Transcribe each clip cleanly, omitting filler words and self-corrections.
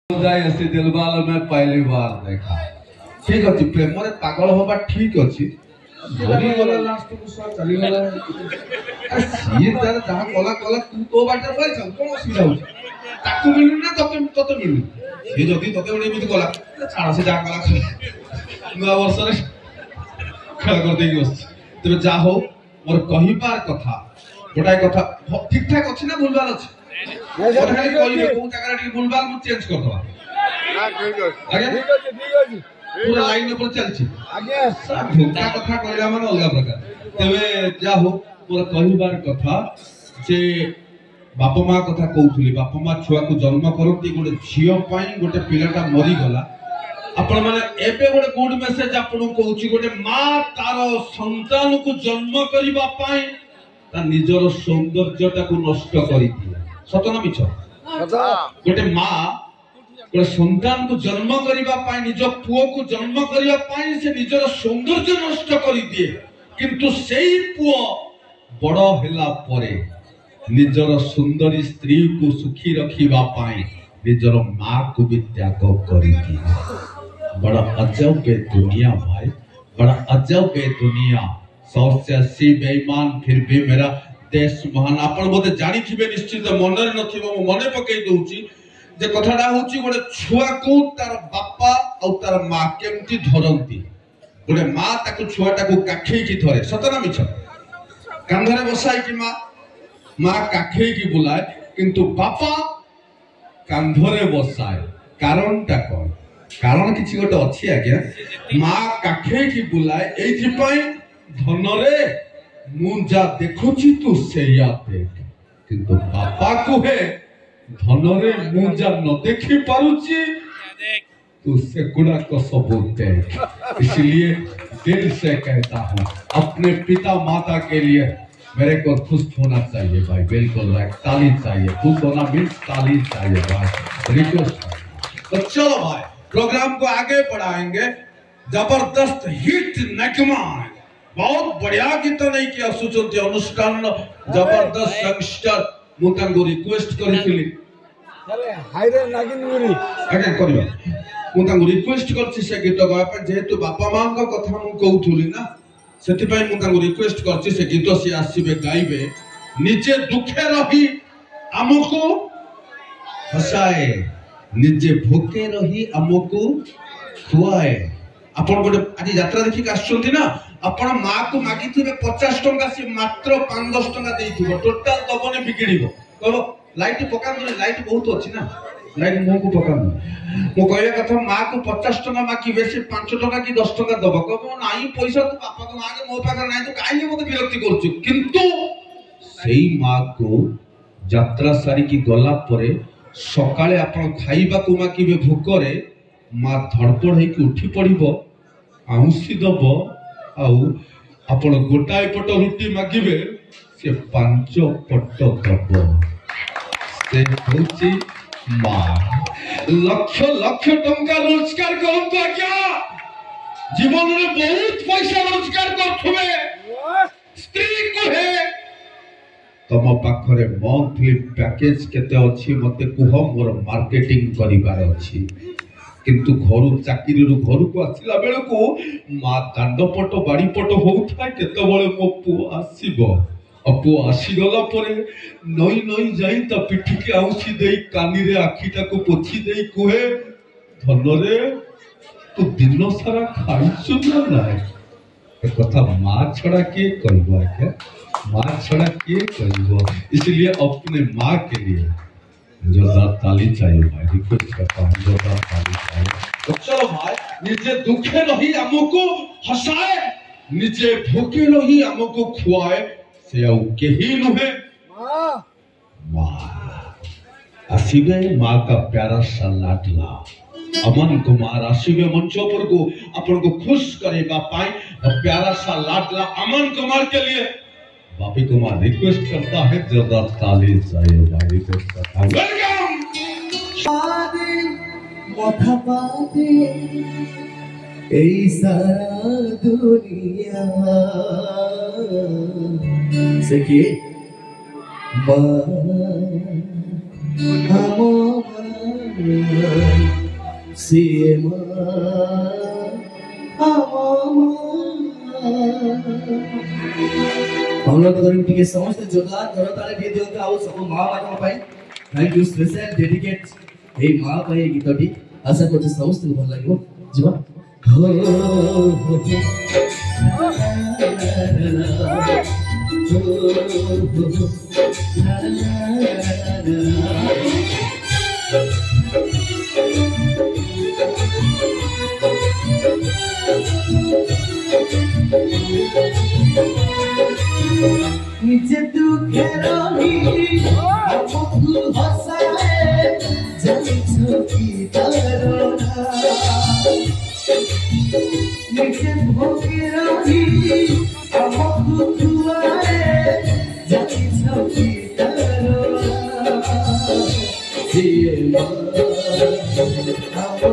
ऐसी दिलवाला में पहली बार देखा। ठीक अच्छी प्रेम रे पागल होबा ठीक अच्छी धनी गला लास्ट को सर चली गला सी तार जहा कला कला तू तो बाटे पय छ कोन असुविधा हो ताकू मिलु ना तते मिलु से जदी तते ओडी मिति कला छाड़ा से जा कला नवा वर्ष रे खेल कर देगी बस तबे जा हो मोर कहिबार कथा गोटाय कथा ठीक ठाक अछि ना भूलबाल अछि खाली कहिबे कोन जगह टी भूलबाल मु चेंज कर दवा ना ठीक अछि पूरा लाइन पर चलछि आगे धोखा कथा कहला माने अलग प्रकार तबे जा हो पूरा कहिबार कथा जे बापा मां कथा कहउथली बापा मां छुआ को जन्म करती गोटे झियो पई गोटे पिलाटा मरी गला आपण माने एबे गोटे गुड मेसेज आपण कहउची गोटे मां तार संतान को जन्म करिबा पई ता निजर सौंदर्यता को नष्ट करि दिए सत ना मिछ गोटे मां गोटे संतान को जन्म करिबा पई निज पुओ को जन्म करिबा पई से निजर सौंदर्य नष्ट करि दिए किंतु सेही पुओ बड़ हैला परे निजर सुंदरी स्त्री को सुखी रखिबा पाई निजर मां को भी त्याग करि दिए। बड़ा अजब है दुनिया भाई, बड़ा अजब है दुनिया। 180 बेईमान फिर भी मेरा देश महान। आपण बोधे जानि थिबे निश्चित मन रे नथिबो मो मने पकई दउची जे कथाडा होची गोटे छुआ को तार बापा औ तार मां केमती धरंती गोटे मां ताको छुआटा को काखई की धरे सतना मिछ कांधरे बसाई की मां काखई की बुलाए किंतु बापा कांधरे बसाए कारणटा कोन कारण किछि गोटे अछि आज्ञा मां काखई की बुलाए एथि पई धन रे मु जा देखुची तू सेया देख किंतु बापा को है धन रे मु जा न देखि पारुची तू से गुड़ा को सबूत देख। इसलिए दिल से कहता हूँ अपने पिता माता के लिए मेरे को खुश होना चाहिए भाई, बिल्कुल राइट। ताली चाहिए, खुश होना मीन्स ताली चाहिए भाई, रिक्वेस्ट। तो चलो भाई प्रोग्राम को आगे बढ़ाएंगे। जबरदस्त हिट नगमा बहुत बढ़िया गीत नहीं किया सुचंती अनुष्ठान जबरदस्त यंगस्टर मुतांगो रिक्वेस्ट करिथिली चले हाइरे नागिनगुरी आगे करियो मुतांगो रिक्वेस्ट करछि से गीत गाय पर जेहेतु बापा मां का कथा मु कहउथुली ना सेति पई मुतांगो रिक्वेस्ट करछि से गीत से आसीबे गाइबे निजे दुखे रही हमको हसाए निजे भूखे रही हमको खुआए। आपण गोटे आज यात्रा देखि आछंती ना आपण मां को मागी थिबे 50 टंका से मात्र 5-10 टंका देइथिबो टोटल दबने बिगिड़िबो कहबो लाइट पकान लाइट बहुत अछि ना लाइट मो को पकान मो कहया कथा मां को 50 टंका माकी बेसी 5 टंका की 10 टंका दबो कहबो नाही पैसा तो पापा को मागे मो पाकर नाही तो काहे मते विरक्ति करछु किंतु सेही मां को यात्रा सारी की गला परे सकाळे आपण खाइबा को माकीबे भूकरे मां धड़पड़ हे की उठी पड़िबो आउसी दबो आउ आपण गोटाए पट रुटी मागिबे से 5 पट दबो से होची मां। लक्ष लक्ष टंका रोजगार करंतो क्या जीवन रे बहुत पैसा रोजगार करथुबे स्त्री को है तम पाखरे मंथली पैकेज केते अछि मते कुह मोर मार्केटिंग करिबार अछि किंतु घर चाकरी रु घर को आसिला बेले को मां दांडपट बाड़ीपट होउथा केते बळे मो पु आसीबो अपु आसी गला परे नई नई जाई त पिठी के आउसी देई कानी रे आखीटा को पोछि देई कोहे धन रे तू दिन सारा खाइछु ना नाय ए कथा मां छड़ा के कहबो के मां छड़ा के कहबो। इसलिए अपने मां के लिए जोरदार ताली चाहिए भाई, रिक्वेस्ट करता हूँ जोरदार ताली चाहिए। तो चलो भाई निजे दुखे रही हमको हंसाए निजे भूखे रही हमको खुआए से आउ केही नुहे मां आसीबे मां का प्यारा सा लाडला अमन कुमार आसीबे मंच पर को अपन को खुश करेगा पाए प्यारा सा लाडला अमन कुमार के लिए बापी कुमार रिक्वेस्ट करता है जोरदार ताली चाहिए भाई, रिक्वेस्ट करता है। वेलकम मथा पाते ए सारा दुनिया से के Sima हम लोग टिके समस्त जोरदार करो ताले दिए दियो आओ सब माँ बाप पाई थैंक यू स्पेशल डेडिकेट हे माँ पाई गीतटी आशा करते समस्त को भल लागिवो जीवा निजे दुखेर हमको हसाए जानिछो कि तारोना निजे भोगेर हमको खुआए जानिछो कि तारोना जिए मां जिए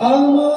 Oh